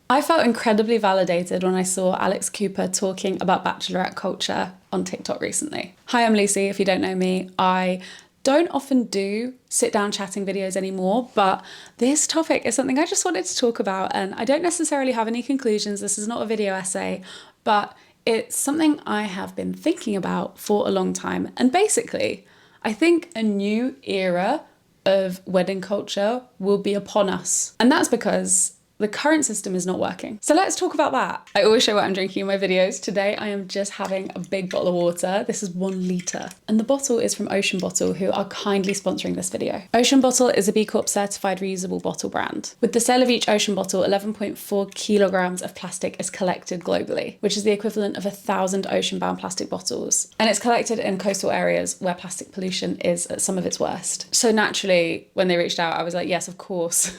I felt incredibly validated when I saw Alex Cooper talking about bachelorette culture on TikTok recently. Hi, I'm Lucy. If you don't know me, I don't often do sit down chatting videos anymore, but this topic is something I just wanted to talk about, and I don't necessarily have any conclusions. This is not a video essay, but it's something I have been thinking about for a long time. And basically, I think a new era of wedding culture will be upon us. And that's because the current system is not working. So let's talk about that. I always show what I'm drinking in my videos. Today I am just having a big bottle of water. This is 1 litre. And the bottle is from Ocean Bottle, who are kindly sponsoring this video. Ocean Bottle is a B Corp certified reusable bottle brand. With the sale of each Ocean Bottle, 11.4 kilograms of plastic is collected globally, which is the equivalent of 1,000 ocean-bound plastic bottles. And it's collected in coastal areas where plastic pollution is at some of its worst. So naturally, when they reached out, I was like, yes, of course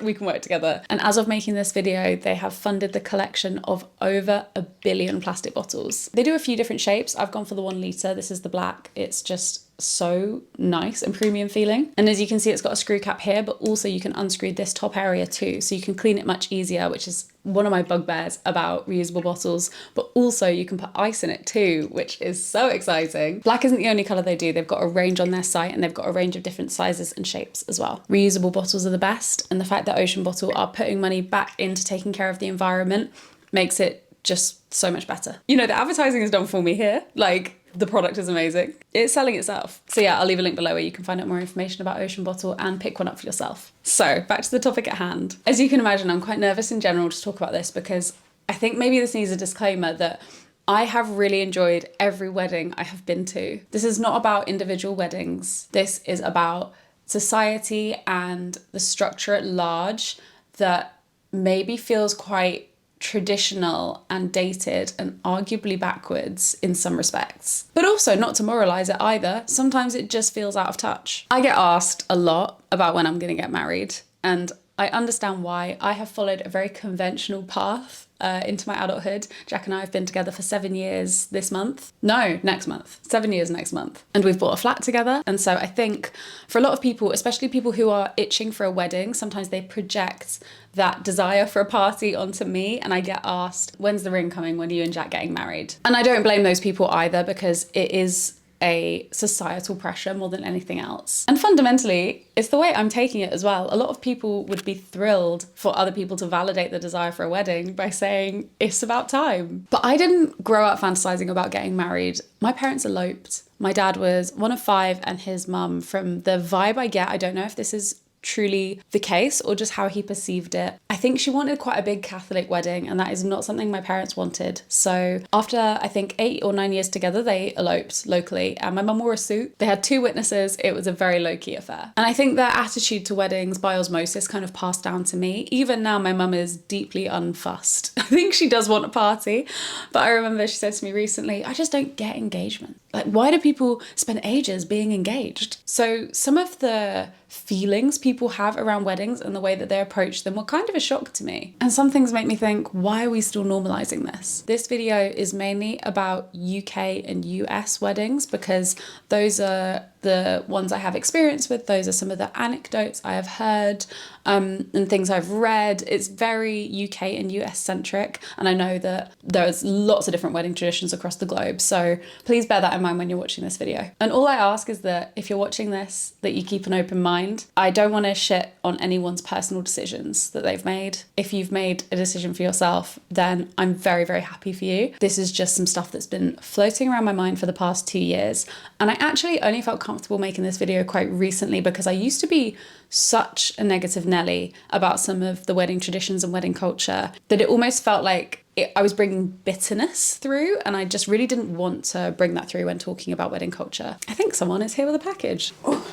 we can work together. And as of making this video, they have funded the collection of over 1 billion plastic bottles. They do a few different shapes. I've gone for the 1 litre. This is the black. It's just so nice and premium feeling. And as you can see, it's got a screw cap here, but also you can unscrew this top area too. So you can clean it much easier, which is one of my bugbears about reusable bottles, but also you can put ice in it too, which is so exciting. Black isn't the only colour they do. They've got a range on their site, and they've got a range of different sizes and shapes as well. Reusable bottles are the best, and the fact that Ocean Bottle are putting money back into taking care of the environment makes it just so much better. You know, the advertising is done for me here. Like, the product is amazing. It's selling itself. So yeah, I'll leave a link below where you can find out more information about Ocean Bottle and pick one up for yourself. So back to the topic at hand. As you can imagine, I'm quite nervous in general to talk about this because I think maybe this needs a disclaimer that I have really enjoyed every wedding I have been to. This is not about individual weddings. This is about society and the structure at large that maybe feels quite traditional and dated and arguably backwards in some respects. But also, not to moralize it either, sometimes it just feels out of touch. I get asked a lot about when I'm going to get married, and I understand why. I have followed a very conventional path into my adulthood. Jack and I have been together for 7 years this month. No, next month. 7 years next month. And we've bought a flat together. And so I think for a lot of people, especially people who are itching for a wedding, sometimes they project that desire for a party onto me, and I get asked, when's the ring coming? When are you and Jack getting married? And I don't blame those people either, because it is a societal pressure more than anything else. And fundamentally, it's the way I'm taking it as well. A lot of people would be thrilled for other people to validate the desire for a wedding by saying it's about time. But I didn't grow up fantasizing about getting married. My parents eloped. My dad was one of 5 and his mum, from the vibe I get, I don't know if this is truly the case or just how he perceived it, I think she wanted quite a big Catholic wedding, and that is not something my parents wanted. So after I think 8 or 9 years together, they eloped locally, and my mum wore a suit. They had 2 witnesses. It was a very low-key affair. And I think their attitude to weddings by osmosis kind of passed down to me. Even now, my mum is deeply unfussed. I think she does want a party, but I remember she said to me recently, I just don't get engagement. Like, why do people spend ages being engaged? So some of the feelings people have around weddings and the way that they approach them were kind of a shock to me. And some things make me think, why are we still normalizing this? This video is mainly about UK and US weddings because those are the ones I have experience with. Those are some of the anecdotes I have heard and things I've read. It's very UK and US centric, and I know that there's lots of different wedding traditions across the globe, so please bear that in mind when you're watching this video. And all I ask is that if you're watching this, that you keep an open mind. I don't want to shit on anyone's personal decisions that they've made. If you've made a decision for yourself, then I'm very, very happy for you. This is just some stuff that's been floating around my mind for the past 2 years, and I actually only felt comfortable making this video quite recently because I used to be such a negative Nelly about some of the wedding traditions and wedding culture that it almost felt like I was bringing bitterness through, and I just really didn't want to bring that through when talking about wedding culture. I think someone is here with a package. Oh.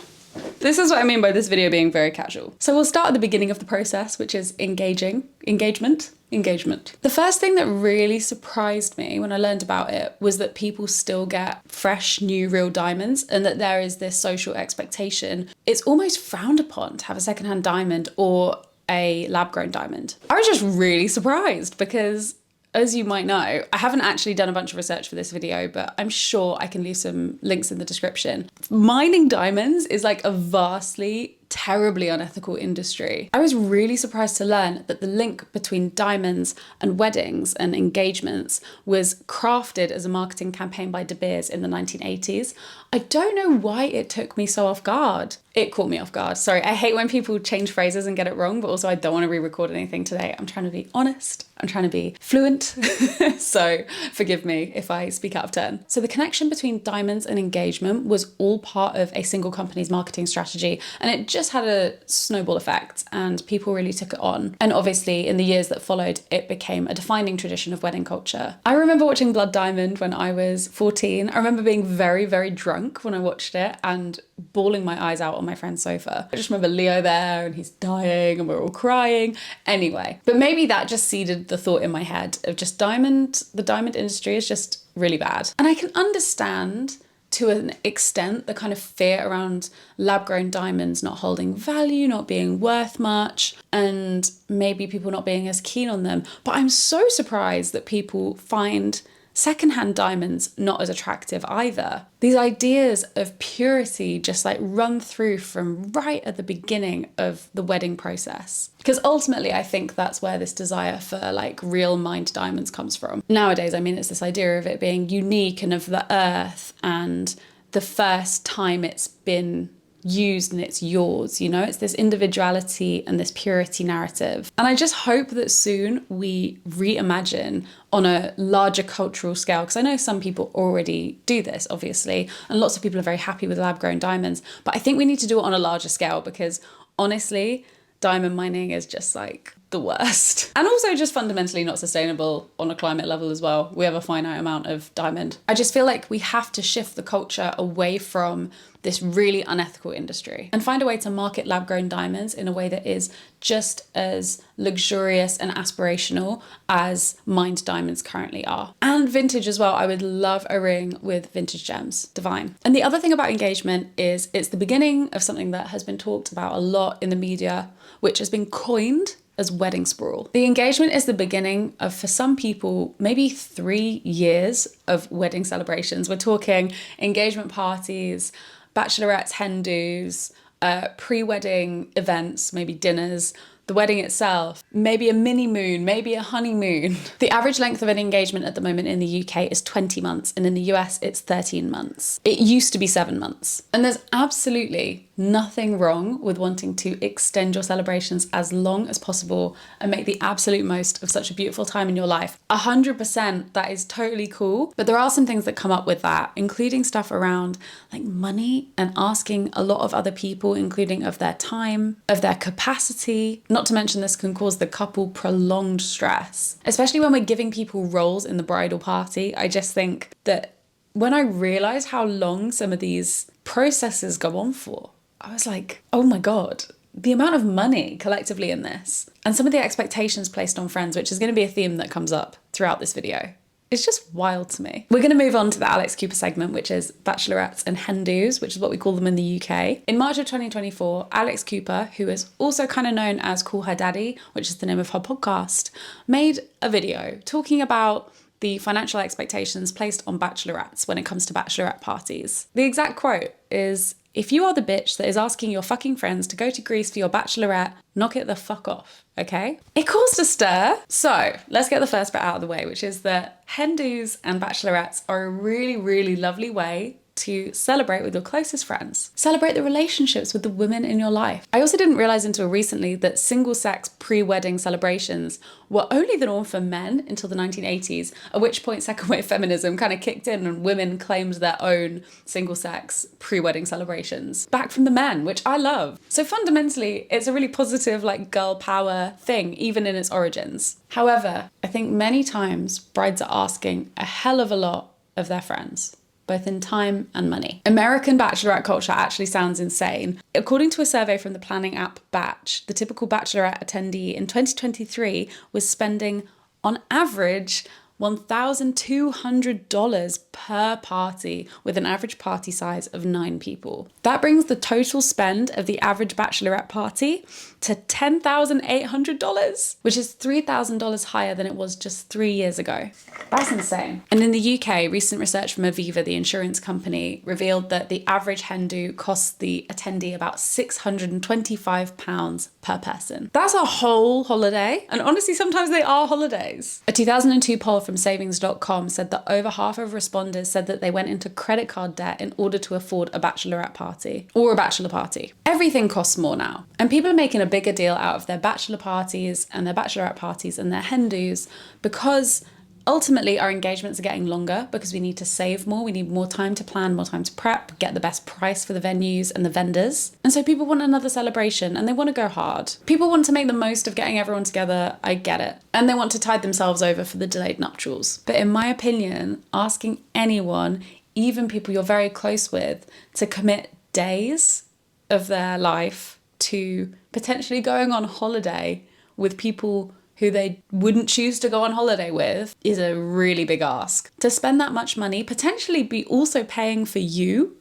This is what I mean by this video being very casual. So we'll start at the beginning of the process, which is engagement. The first thing that really surprised me when I learned about it was that people still get fresh, new, real diamonds, and that there is this social expectation. It's almost frowned upon to have a secondhand diamond or a lab-grown diamond. I was just really surprised because, as you might know, I haven't actually done a bunch of research for this video, but I'm sure I can leave some links in the description. Mining diamonds is like a vastly terribly unethical industry. I was really surprised to learn that the link between diamonds and weddings and engagements was crafted as a marketing campaign by De Beers in the 1980s. I don't know why it took me so off guard. It caught me off guard. Sorry, I hate when people change phrases and get it wrong, but also I don't want to re-record anything today. I'm trying to be honest. I'm trying to be fluent. So forgive me if I speak out of turn. So the connection between diamonds and engagement was all part of a single company's marketing strategy, and it just had a snowball effect and people really took it on. And obviously in the years that followed, it became a defining tradition of wedding culture. I remember watching Blood Diamond when I was 14. I remember being very, very drunk when I watched it and bawling my eyes out on my friend's sofa. I just remember Leo there and he's dying and we're all crying. Anyway, but maybe that just seeded the thought in my head of just the diamond industry is just really bad. And I can understand to an extent the kind of fear around lab-grown diamonds not holding value, not being worth much, and maybe people not being as keen on them. But I'm so surprised that people find secondhand diamonds not as attractive either. These ideas of purity just like run through from right at the beginning of the wedding process. Because ultimately I think that's where this desire for like real mined diamonds comes from. Nowadays, I mean, it's this idea of it being unique and of the earth and the first time it's been used and it's yours, you know, it's this individuality and this purity narrative. And I just hope that soon we reimagine on a larger cultural scale, because I know some people already do this, obviously, and lots of people are very happy with lab-grown diamonds, but I think we need to do it on a larger scale because honestly, diamond mining is just like the worst. And also just fundamentally not sustainable on a climate level as well. We have a finite amount of diamond. I just feel like we have to shift the culture away from this really unethical industry and find a way to market lab-grown diamonds in a way that is just as luxurious and aspirational as mined diamonds currently are. And vintage as well. I would love a ring with vintage gems. Divine. And the other thing about engagement is it's the beginning of something that has been talked about a lot in the media, which has been coined as wedding sprawl. The engagement is the beginning of, for some people, maybe 3 years of wedding celebrations. We're talking engagement parties, bachelorettes, hen dos, pre-wedding events, maybe dinners, the wedding itself, maybe a mini moon, maybe a honeymoon. The average length of an engagement at the moment in the UK is 20 months, and in the US it's 13 months. It used to be 7 months. And there's absolutely nothing wrong with wanting to extend your celebrations as long as possible and make the absolute most of such a beautiful time in your life. 100%, that is totally cool. But there are some things that come up with that, including stuff around like money and asking a lot of other people, including of their time, of their capacity. Not to mention this can cause the couple prolonged stress, especially when we're giving people roles in the bridal party. I just think that when I realized how long some of these processes go on for, I was like, oh my God, the amount of money collectively in this and some of the expectations placed on friends, which is going to be a theme that comes up throughout this video. It's just wild to me. We're going to move on to the Alex Cooper segment, which is bachelorettes and hen dos, which is what we call them in the UK. In March of 2024, Alex Cooper, who is also kind of known as Call Her Daddy, which is the name of her podcast, made a video talking about the financial expectations placed on bachelorettes when it comes to bachelorette parties. The exact quote is, "If you are the bitch that is asking your fucking friends to go to Greece for your bachelorette, knock it the fuck off, okay?" It caused a stir. So let's get the first bit out of the way, which is that hen dos and bachelorettes are a really, really lovely way to celebrate with your closest friends. Celebrate the relationships with the women in your life. I also didn't realize until recently that single-sex pre-wedding celebrations were only the norm for men until the 1980s, at which point second-wave feminism kind of kicked in and women claimed their own single-sex pre-wedding celebrations back from the men, which I love. So fundamentally, it's a really positive like girl power thing, even in its origins. However, I think many times brides are asking a hell of a lot of their friends, both in time and money. American bachelorette culture actually sounds insane. According to a survey from the planning app Batch, the typical bachelorette attendee in 2023 was spending, on average, $1,200 per party with an average party size of 9 people. That brings the total spend of the average bachelorette party to $10,800, which is $3,000 higher than it was just 3 years ago. That's insane. And in the UK, recent research from Aviva, the insurance company, revealed that the average hen do costs the attendee about £625 per person. That's a whole holiday. And honestly, sometimes they are holidays. A 2002 poll from savings.com said that over half of respondents said that they went into credit card debt in order to afford a bachelorette party or a bachelor party. Everything costs more now. And people are making a bigger deal out of their bachelor parties and their bachelorette parties and their hen dos because ultimately our engagements are getting longer because we need to save more. We need more time to plan, more time to prep, get the best price for the venues and the vendors. And so people want another celebration and they want to go hard. People want to make the most of getting everyone together. I get it. And they want to tide themselves over for the delayed nuptials. But in my opinion, asking anyone, even people you're very close with, to commit days of their life to potentially going on holiday with people who they wouldn't choose to go on holiday with is a really big ask. To spend that much money, potentially be also paying for you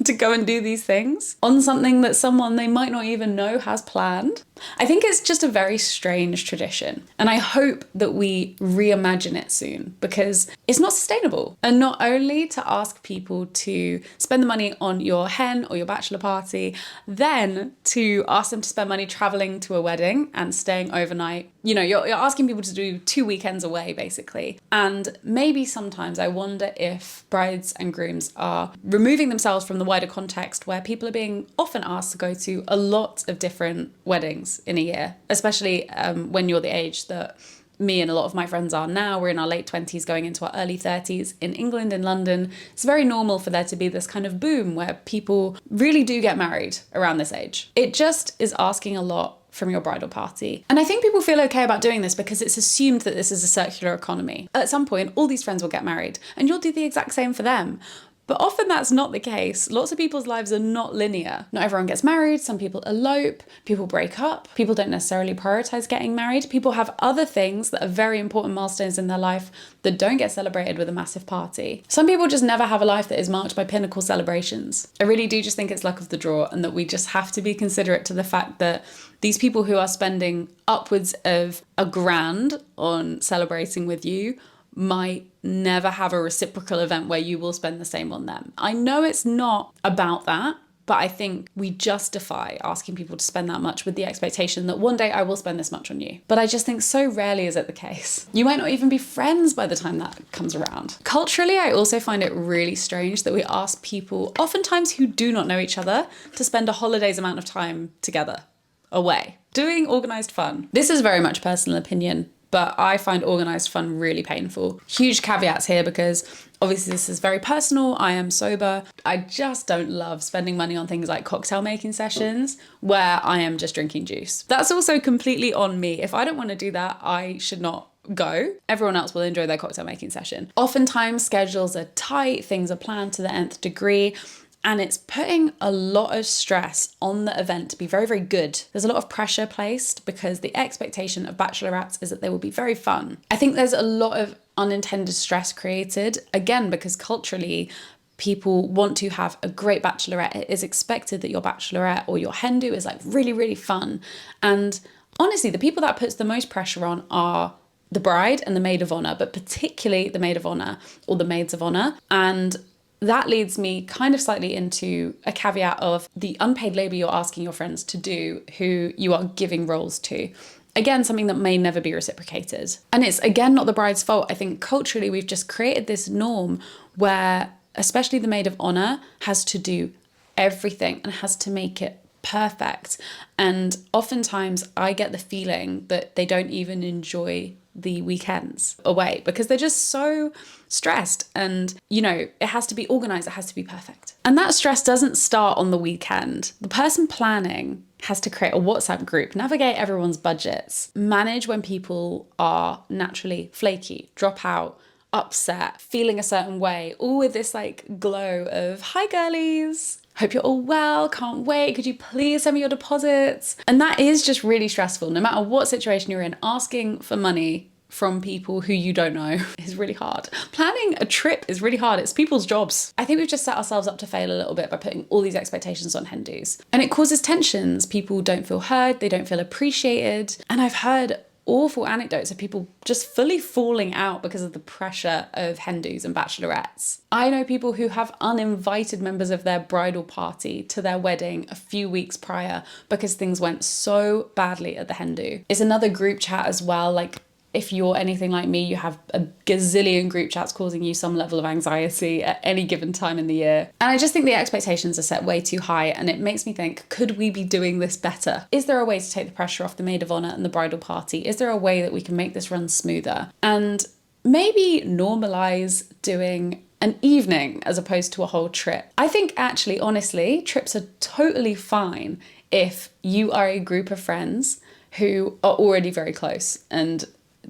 to go and do these things on something that someone they might not even know has planned. I think it's just a very strange tradition. And I hope that we reimagine it soon because it's not sustainable. And not only to ask people to spend the money on your hen or your bachelor party, then to ask them to spend money traveling to a wedding and staying overnight. You know, you're asking people to do 2 weekends away, basically. And maybe sometimes I wonder if brides and grooms are removing themselves from the wider context where people are being often asked to go to a lot of different weddings in a year, especially when you're the age that me and a lot of my friends are now. We're in our late 20s going into our early 30s. In England, in London, it's very normal for there to be this kind of boom where people really do get married around this age. It just is asking a lot from your bridal party. And I think people feel okay about doing this because it's assumed that this is a circular economy. At some point, all these friends will get married and you'll do the exact same for them. But often that's not the case. Lots of people's lives are not linear. Not everyone gets married. Some people elope, people break up, people don't necessarily prioritize getting married. People have other things that are very important milestones in their life that don't get celebrated with a massive party. Some people just never have a life that is marked by pinnacle celebrations. I really do just think it's luck of the draw and that we just have to be considerate to the fact that these people who are spending upwards of $1,000 on celebrating with you might never have a reciprocal event where you will spend the same on them. I know it's not about that, but I think we justify asking people to spend that much with the expectation that one day I will spend this much on you. But I just think so rarely is it the case. You might not even be friends by the time that comes around. Culturally, I also find it really strange that we ask people, oftentimes who do not know each other, to spend a holiday's amount of time together, away, doing organised fun. This is very much personal opinion, but I find organised fun really painful. Huge caveats here because obviously this is very personal. I am sober. I just don't love spending money on things like cocktail making sessions where I am just drinking juice. That's also completely on me. If I don't want to do that, I should not go. Everyone else will enjoy their cocktail making session. Oftentimes schedules are tight, things are planned to the nth degree. And it's putting a lot of stress on the event to be very, very good. There's a lot of pressure placed because the expectation of bachelorettes is that they will be very fun. I think there's a lot of unintended stress created, again, because culturally, people want to have a great bachelorette. It is expected that your bachelorette or your hen do is like really, really fun. And honestly, the people that puts the most pressure on are the bride and the maid of honor, but particularly the maid of honor or the maids of honor. And that leads me kind of slightly into a caveat of the unpaid labor you're asking your friends to do who you are giving roles to. Again, something that may never be reciprocated. And it's, again, not the bride's fault. I think culturally we've just created this norm where especially the maid of honor has to do everything and has to make it perfect. And oftentimes I get the feeling that they don't even enjoy the weekends away because they're just so stressed and, you know, it has to be organized, it has to be perfect. And that stress doesn't start on the weekend. The person planning has to create a WhatsApp group, navigate everyone's budgets, manage when people are naturally flaky, drop out, upset, feeling a certain way, all with this like glow of, hi girlies, hope you're all well, can't wait, could you please send me your deposits? And that is just really stressful. No matter what situation you're in, asking for money from people who you don't know is really hard. Planning a trip is really hard. It's people's jobs. I think we've just set ourselves up to fail a little bit by putting all these expectations on hen dos. And it causes tensions. People don't feel heard, they don't feel appreciated. And I've heard awful anecdotes of people just fully falling out because of the pressure of hen dos and bachelorettes. I know people who have uninvited members of their bridal party to their wedding a few weeks prior because things went so badly at the hen do. It's another group chat as well, like if you're anything like me, you have a gazillion group chats causing you some level of anxiety at any given time in the year. And I just think the expectations are set way too high, and it makes me think, could we be doing this better? Is there a way to take the pressure off the maid of honour and the bridal party? Is there a way that we can make this run smoother? And maybe normalise doing an evening as opposed to a whole trip. I think actually, honestly, trips are totally fine if you are a group of friends who are already very close and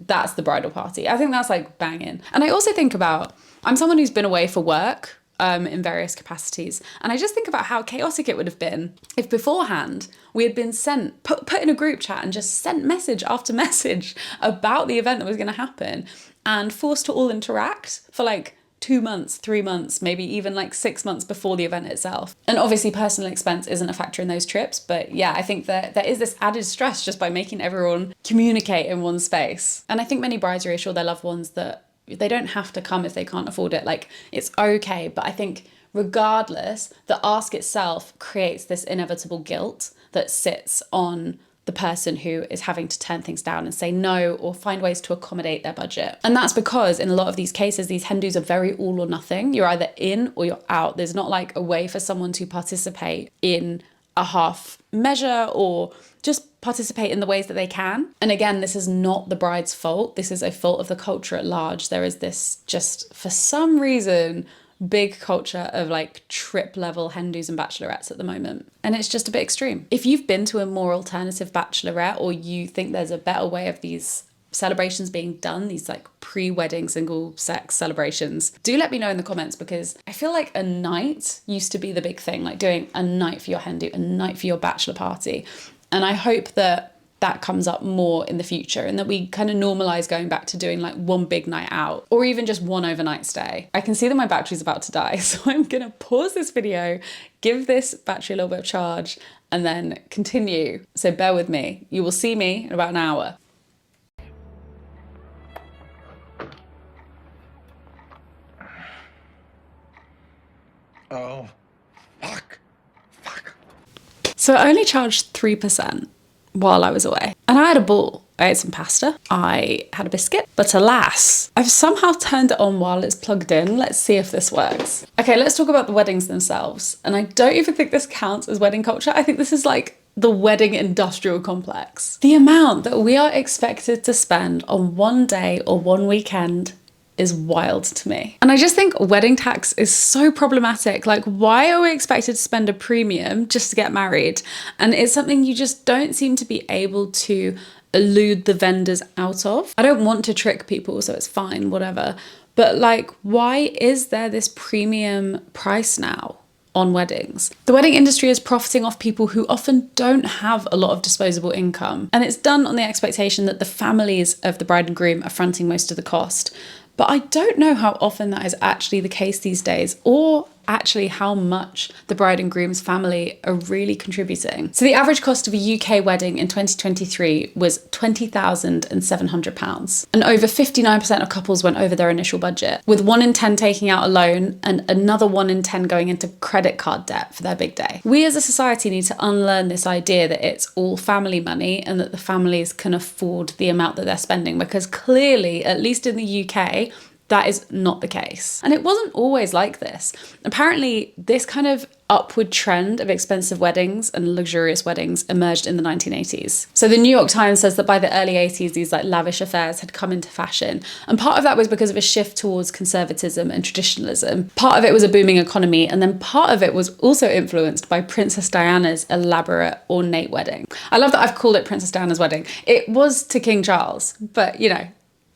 that's the bridal party. I think that's like banging. And I also think about, I'm someone who's been away for work in various capacities. And I just think about how chaotic it would have been if beforehand we had been put in a group chat and just sent message after message about the event that was going to happen and forced to all interact for like 2 months, 3 months, maybe even like 6 months before the event itself. And obviously personal expense isn't a factor in those trips, but yeah, I think that there is this added stress just by making everyone communicate in one space. And I think many brides reassure their loved ones that they don't have to come if they can't afford it. Like, it's okay, but I think regardless, the ask itself creates this inevitable guilt that sits on the person who is having to turn things down and say no or find ways to accommodate their budget. And that's because in a lot of these cases, these hen dos are very all or nothing. You're either in or you're out. There's not like a way for someone to participate in a half measure or just participate in the ways that they can. And again, this is not the bride's fault. This is a fault of the culture at large. There is this just, for some reason, big culture of like trip level hen dos and bachelorettes at the moment. And it's just a bit extreme. If you've been to a more alternative bachelorette or you think there's a better way of these celebrations being done, these like pre-wedding single sex celebrations, do let me know in the comments, because I feel like a night used to be the big thing, like doing a night for your hen do, a night for your bachelor party. And I hope that that comes up more in the future and that we kind of normalize going back to doing like one big night out or even just one overnight stay. I can see that my battery's about to die, so I'm gonna pause this video, give this battery a little bit of charge, and then continue. So bear with me. You will see me in about an hour. Oh, fuck. So I only charged 3% while I was away. And I had a ball. I ate some pasta, I had a biscuit, but alas, I've somehow turned it on while it's plugged in. Let's see if this works. Okay, let's talk about the weddings themselves. And I don't even think this counts as wedding culture. I think this is like the wedding industrial complex. The amount that we are expected to spend on one day or one weekend is wild to me. And I just think wedding tax is so problematic. Like, why are we expected to spend a premium just to get married? And it's something you just don't seem to be able to elude the vendors out of. I don't want to trick people, so it's fine, whatever. But like, why is there this premium price now on weddings? The wedding industry is profiting off people who often don't have a lot of disposable income. And it's done on the expectation that the families of the bride and groom are fronting most of the cost. But I don't know how often that is actually the case these days, or actually how much the bride and groom's family are really contributing. So the average cost of a UK wedding in 2023 was £20,700. And over 59% of couples went over their initial budget, with 1 in 10 taking out a loan and another 1 in 10 going into credit card debt for their big day. We as a society need to unlearn this idea that it's all family money and that the families can afford the amount that they're spending, because clearly, at least in the UK, that is not the case. And it wasn't always like this. Apparently, this kind of upward trend of expensive weddings and luxurious weddings emerged in the 1980s. So the New York Times says that by the early 80s, these like lavish affairs had come into fashion. And part of that was because of a shift towards conservatism and traditionalism. Part of it was a booming economy. And then part of it was also influenced by Princess Diana's elaborate, ornate wedding. I love that I've called it Princess Diana's wedding. It was to King Charles, but you know,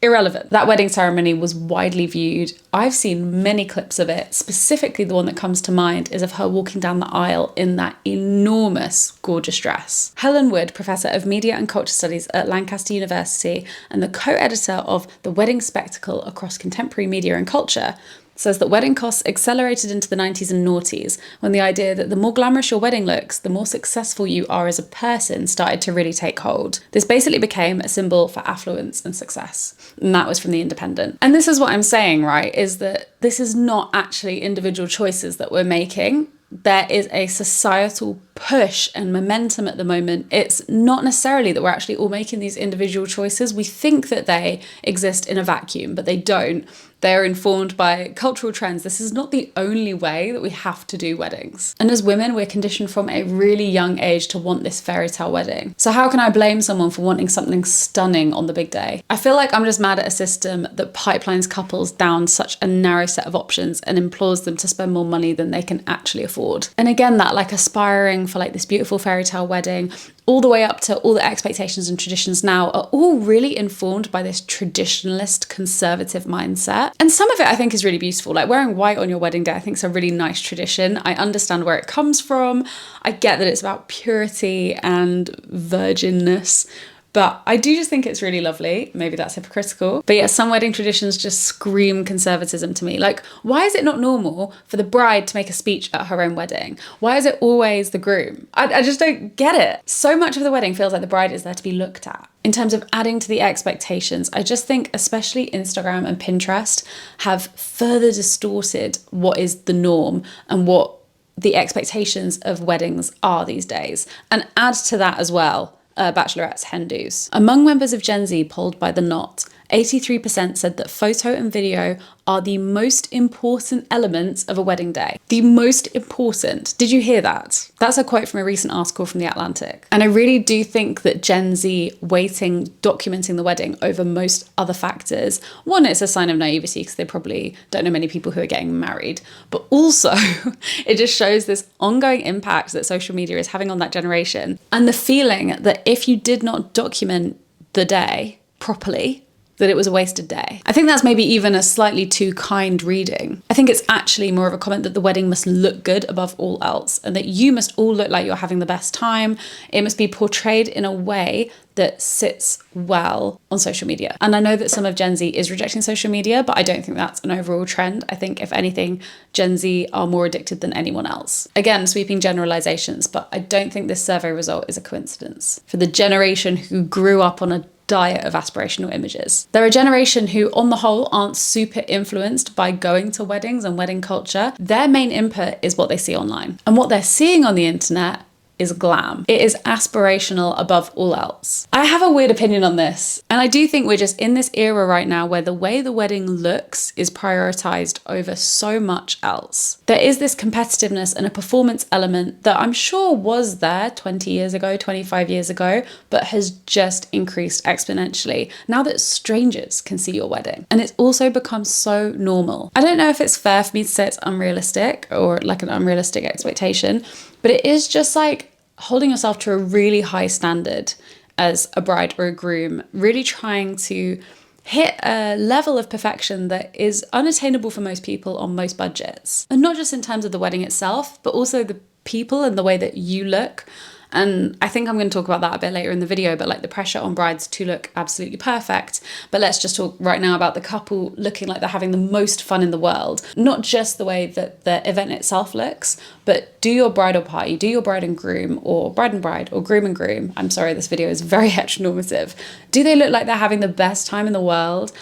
irrelevant. That wedding ceremony was widely viewed. I've seen many clips of it. Specifically, the one that comes to mind is of her walking down the aisle in that enormous, gorgeous dress. Helen Wood, Professor of Media and Culture Studies at Lancaster University and the co-editor of The Wedding Spectacle Across Contemporary Media and Culture, says that wedding costs accelerated into the 90s and noughties when the idea that the more glamorous your wedding looks, the more successful you are as a person started to really take hold. This basically became a symbol for affluence and success. And that was from The Independent. And this is what I'm saying, right, is that this is not actually individual choices that we're making. There is a societal push and momentum at the moment. It's not necessarily that we're actually all making these individual choices. We think that they exist in a vacuum, but they don't. They're informed by cultural trends. This is not the only way that we have to do weddings. And as women, we're conditioned from a really young age to want this fairy tale wedding. So how can I blame someone for wanting something stunning on the big day? I feel like I'm just mad at a system that pipelines couples down such a narrow set of options and implores them to spend more money than they can actually afford. And again, that like aspiring for like this beautiful fairy tale wedding, all the way up to all the expectations and traditions now are all really informed by this traditionalist conservative mindset. And some of it I think is really beautiful. Like wearing white on your wedding day, I think is a really nice tradition. I understand where it comes from. I get that it's about purity and virginness. But I do just think it's really lovely. Maybe that's hypocritical. But yeah, some wedding traditions just scream conservatism to me. Like, why is it not normal for the bride to make a speech at her own wedding? Why is it always the groom? I just don't get it. So much of the wedding feels like the bride is there to be looked at. In terms of adding to the expectations, I just think especially Instagram and Pinterest have further distorted what is the norm and what the expectations of weddings are these days. And add to that as well, bachelorettes, hen dos. Among members of Gen Z polled by The Knot, 83% said that photo and video are the most important elements of a wedding day. The most important. Did you hear that? That's a quote from a recent article from The Atlantic. And I really do think that Gen Z waiting, documenting the wedding over most other factors, one, it's a sign of naivety because they probably don't know many people who are getting married, but also it just shows this ongoing impact that social media is having on that generation and the feeling that if you did not document the day properly, that it was a wasted day. I think that's maybe even a slightly too kind reading. I think it's actually more of a comment that the wedding must look good above all else and that you must all look like you're having the best time. It must be portrayed in a way that sits well on social media. And I know that some of Gen Z is rejecting social media, but I don't think that's an overall trend. I think if anything, Gen Z are more addicted than anyone else. Again, sweeping generalizations, but I don't think this survey result is a coincidence. For the generation who grew up on a diet of aspirational images. They're a generation who, on the whole, aren't super influenced by going to weddings and wedding culture. Their main input is what they see online. And what they're seeing on the internet is glam. It is aspirational above all else. I have a weird opinion on this, and I do think we're just in this era right now where the way the wedding looks is prioritized over so much else. There is this competitiveness and a performance element that I'm sure was there 20 years ago, 25 years ago, but has just increased exponentially now that strangers can see your wedding. And it's also become so normal. I don't know if it's fair for me to say it's unrealistic or like an unrealistic expectation, but it is just like holding yourself to a really high standard as a bride or a groom, really trying to hit a level of perfection that is unattainable for most people on most budgets. And not just in terms of the wedding itself, but also the people and the way that you look. And I think I'm going to talk about that a bit later in the video, but like the pressure on brides to look absolutely perfect. But let's just talk right now about the couple looking like they're having the most fun in the world. Not just the way that the event itself looks, but do your bridal party, do your bride and groom, or bride and bride, or groom and groom. I'm sorry, this video is very heteronormative. Do they look like they're having the best time in the world?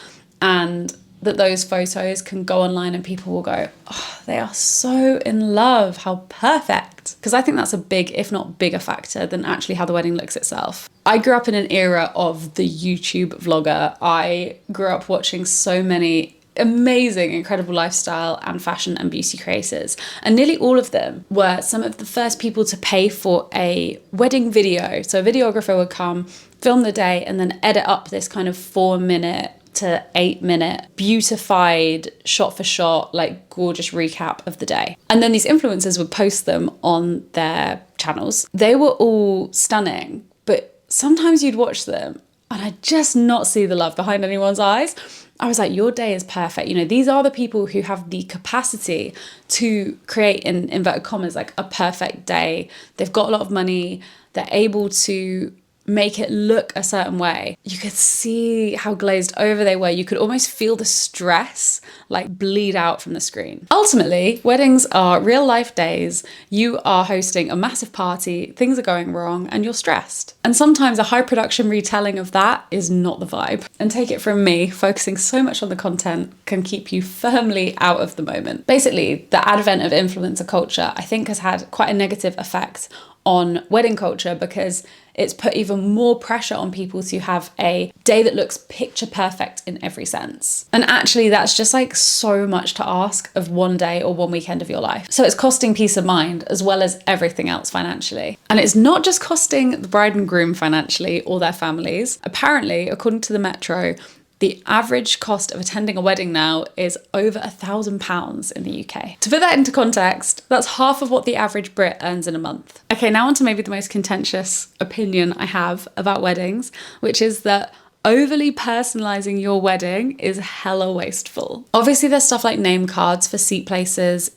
And that those photos can go online and people will go, oh, they are so in love, how perfect. Because I think that's a big, if not bigger factor than actually how the wedding looks itself. I grew up in an era of the YouTube vlogger. I grew up watching so many amazing, incredible lifestyle and fashion and beauty creators. And nearly all of them were some of the first people to pay for a wedding video. So a videographer would come, film the day, and then edit up this kind of 4-minute to 8-minute beautified shot for shot, like gorgeous recap of the day. And then these influencers would post them on their channels. They were all stunning, but sometimes you'd watch them and I just not see the love behind anyone's eyes. I was like, your day is perfect. You know, these are the people who have the capacity to create, in inverted commas, like a perfect day. They've got a lot of money. They're able to make it look a certain way. You could see how glazed over they were. You could almost feel the stress like bleed out from the screen. Ultimately, weddings are real life days. You are hosting a massive party, things are going wrong, and you're stressed. And sometimes a high production retelling of that is not the vibe. And take it from me, focusing so much on the content can keep you firmly out of the moment. Basically, the advent of influencer culture, I think, has had quite a negative effect on wedding culture, because it's put even more pressure on people to have a day that looks picture perfect in every sense. And actually, that's just like so much to ask of one day or one weekend of your life. So it's costing peace of mind as well as everything else financially. And it's not just costing the bride and groom financially or their families. Apparently, according to the Metro, the average cost of attending a wedding now is over £1,000 in the UK. To put that into context, that's half of what the average Brit earns in a month. Okay, now on to maybe the most contentious opinion I have about weddings, which is that overly personalizing your wedding is hella wasteful. Obviously, there's stuff like name cards for seat places.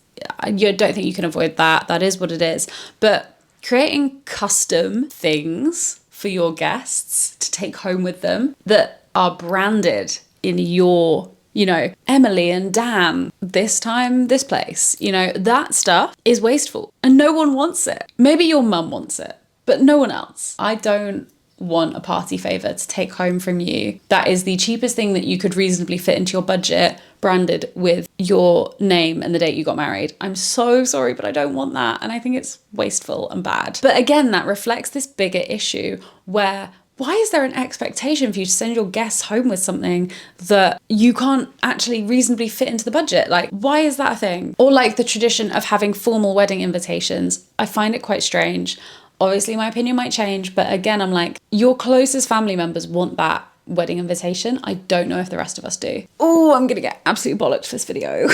You don't think you can avoid that. That is what it is. But creating custom things for your guests to take home with them that are branded in your, you know, Emily and Dan, this time, this place, you know, that stuff is wasteful and no one wants it. Maybe your mum wants it, but no one else. I don't want a party favour to take home from you that is the cheapest thing that you could reasonably fit into your budget, branded with your name and the date you got married. I'm so sorry, but I don't want that. And I think it's wasteful and bad. But again, that reflects this bigger issue where why is there an expectation for you to send your guests home with something that you can't actually reasonably fit into the budget? Like, why is that a thing? Or like the tradition of having formal wedding invitations. I find it quite strange. Obviously, my opinion might change, but again, I'm like, your closest family members want that wedding invitation. I don't know if the rest of us do. Oh, I'm gonna get absolutely bollocked for this video.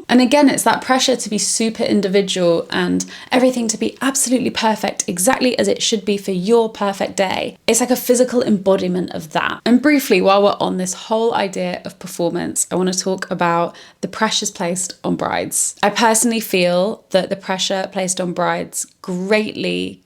And again, it's that pressure to be super individual and everything to be absolutely perfect, exactly as it should be for your perfect day. It's like a physical embodiment of that. And briefly, while we're on this whole idea of performance, I want to talk about the pressures placed on brides. I personally feel that the pressure placed on brides greatly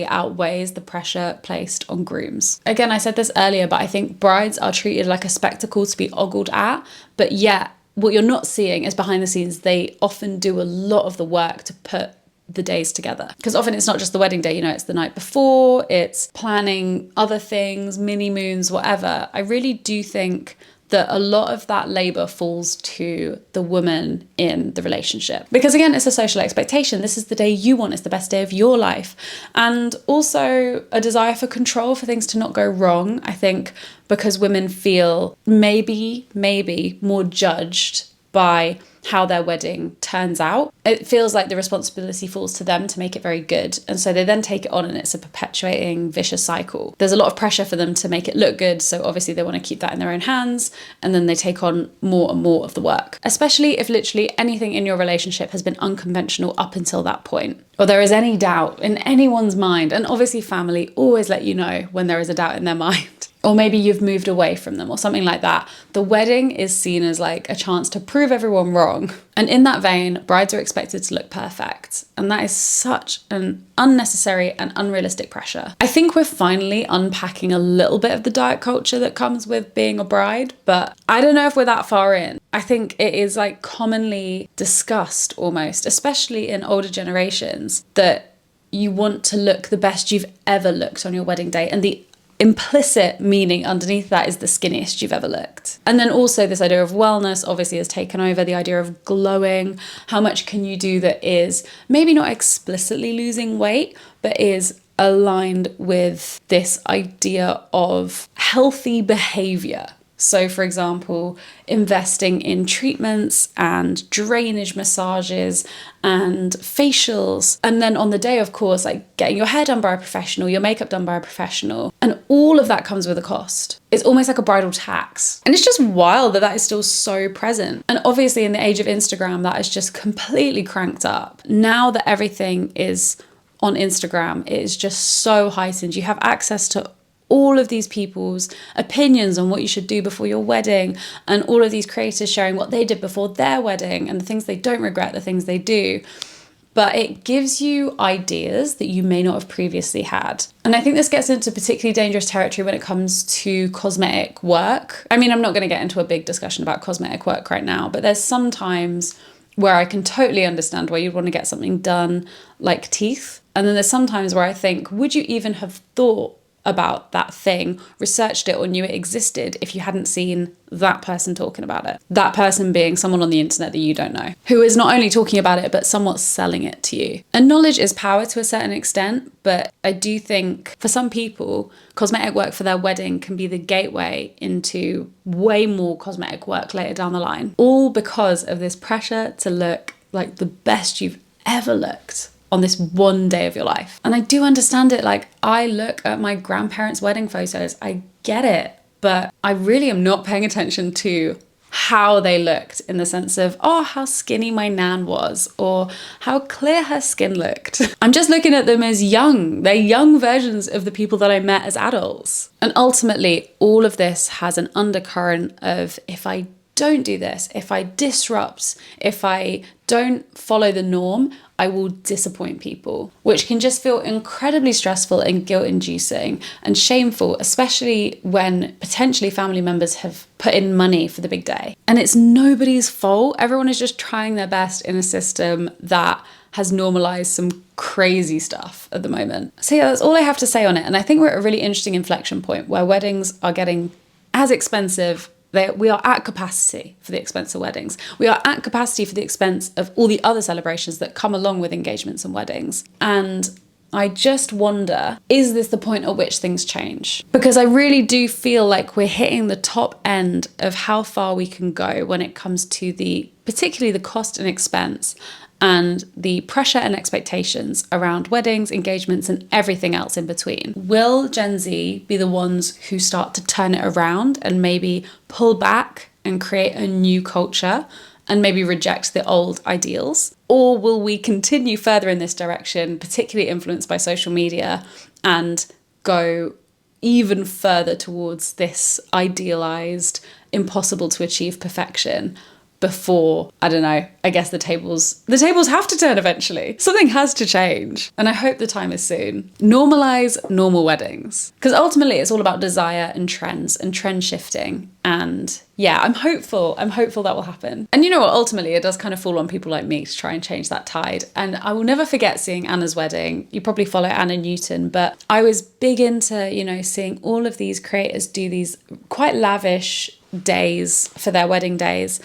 outweighs the pressure placed on grooms. Again, I said this earlier, but I think brides are treated like a spectacle to be ogled at, but yet what you're not seeing is behind the scenes, they often do a lot of the work to put the days together. Because often it's not just the wedding day, you know, it's the night before, it's planning other things, mini moons, whatever. I really do think that a lot of that labour falls to the woman in the relationship. Because again, it's a social expectation. This is the day you want, it's the best day of your life. And also a desire for control, for things to not go wrong. I think because women feel maybe more judged by how their wedding turns out. It feels like the responsibility falls to them to make it very good. And so they then take it on and it's a perpetuating vicious cycle. There's a lot of pressure for them to make it look good. So obviously they want to keep that in their own hands. And then they take on more and more of the work, especially if literally anything in your relationship has been unconventional up until that point. Or there is any doubt in anyone's mind. And obviously family always let you know when there is a doubt in their mind. Or maybe you've moved away from them or something like that. The wedding is seen as like a chance to prove everyone wrong. And in that vein, brides are expected to look perfect. And that is such an unnecessary and unrealistic pressure. I think we're finally unpacking a little bit of the diet culture that comes with being a bride, but I don't know if we're that far in. I think it is like commonly discussed almost, especially in older generations, that you want to look the best you've ever looked on your wedding day. And the implicit meaning underneath that is the skinniest you've ever looked. And then also this idea of wellness obviously has taken over, the idea of glowing. How much can you do that is maybe not explicitly losing weight, but is aligned with this idea of healthy behavior. So for example, investing in treatments and drainage massages and facials. And then on the day, of course, like getting your hair done by a professional, your makeup done by a professional. And all of that comes with a cost. It's almost like a bridal tax. And it's just wild that that is still so present. And obviously in the age of Instagram, that is just completely cranked up. Now that everything is on Instagram, it is just so heightened. You have access to all of these people's opinions on what you should do before your wedding, and all of these creators sharing what they did before their wedding and the things they don't regret, the things they do. But it gives you ideas that you may not have previously had. And I think this gets into particularly dangerous territory when it comes to cosmetic work. I mean, I'm not going to get into a big discussion about cosmetic work right now, but there's sometimes where I can totally understand why you'd want to get something done like teeth. And then there's sometimes where I think, would you even have thought about that thing, researched it, or knew it existed if you hadn't seen that person talking about it? That person being someone on the internet that you don't know, who is not only talking about it, but somewhat selling it to you. And knowledge is power to a certain extent, but I do think for some people, cosmetic work for their wedding can be the gateway into way more cosmetic work later down the line, all because of this pressure to look like the best you've ever looked on this one day of your life. And I do understand it. Like, I look at my grandparents' wedding photos, I get it, but I really am not paying attention to how they looked, in the sense of, oh, how skinny my nan was, or how clear her skin looked. I'm just looking at them as young. They're young versions of the people that I met as adults. And ultimately, all of this has an undercurrent of, if I don't do this, if I disrupt, if I don't follow the norm, I will disappoint people, which can just feel incredibly stressful and guilt-inducing and shameful, especially when potentially family members have put in money for the big day. And it's nobody's fault. Everyone is just trying their best in a system that has normalized some crazy stuff at the moment. So yeah, that's all I have to say on it. And I think we're at a really interesting inflection point where weddings are getting as expensive. We are at capacity for the expense of weddings. We are at capacity for the expense of all the other celebrations that come along with engagements and weddings. And I just wonder, is this the point at which things change? Because I really do feel like we're hitting the top end of how far we can go when it comes to particularly the cost and expense and the pressure and expectations around weddings, engagements, and everything else in between. Will Gen Z be the ones who start to turn it around and maybe pull back and create a new culture and maybe reject the old ideals? Or will we continue further in this direction, particularly influenced by social media, and go even further towards this idealized, impossible to achieve perfection before, I don't know, I guess the tables have to turn eventually. Something has to change. And I hope the time is soon. Normalize normal weddings. Because ultimately it's all about desire and trends and trend shifting. And yeah, I'm hopeful that will happen. And you know what, ultimately it does kind of fall on people like me to try and change that tide. And I will never forget seeing Anna's wedding. You probably follow Anna Newton, but I was big into, seeing all of these creators do these quite lavish days for their wedding days.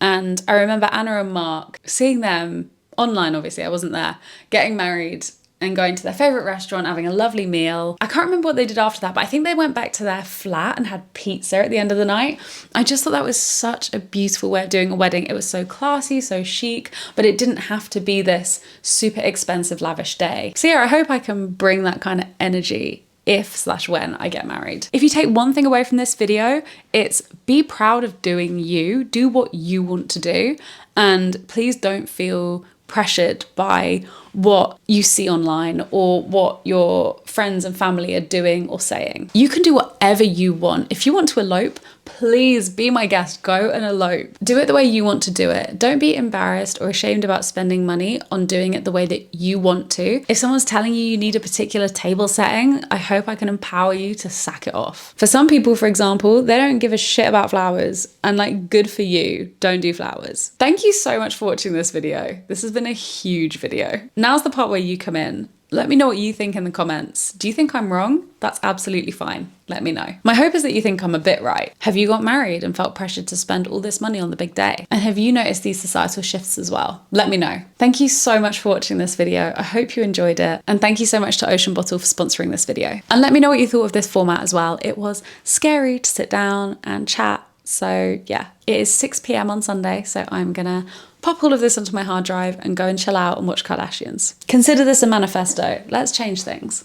And I remember Anna and Mark, seeing them online, obviously, I wasn't there, getting married and going to their favourite restaurant, having a lovely meal. I can't remember what they did after that, but I think they went back to their flat and had pizza at the end of the night. I just thought that was such a beautiful way of doing a wedding. It was so classy, so chic, but it didn't have to be this super expensive, lavish day. So yeah, I hope I can bring that kind of energy if/when I get married. If you take one thing away from this video, it's be proud of doing you, do what you want to do, and please don't feel pressured by what you see online or what your friends and family are doing or saying. You can do whatever you want. If you want to elope, please be my guest, go and elope. Do it the way you want to do it. Don't be embarrassed or ashamed about spending money on doing it the way that you want to. If someone's telling you need a particular table setting, I hope I can empower you to sack it off. For some people, for example, they don't give a shit about flowers, and good for you, don't do flowers. Thank you so much for watching this video. This has been a huge video. Now's the part where you come in. Let me know what you think in the comments. Do you think I'm wrong? That's absolutely fine. Let me know. My hope is that you think I'm a bit right. Have you got married and felt pressured to spend all this money on the big day? And have you noticed these societal shifts as well? Let me know. Thank you so much for watching this video. I hope you enjoyed it. And thank you so much to Ocean Bottle for sponsoring this video. And let me know what you thought of this format as well. It was scary to sit down and chat. So yeah, it is 6 p.m. on Sunday. So I'm gonna pop all of this onto my hard drive and go and chill out and watch Kardashians. Consider this a manifesto. Let's change things.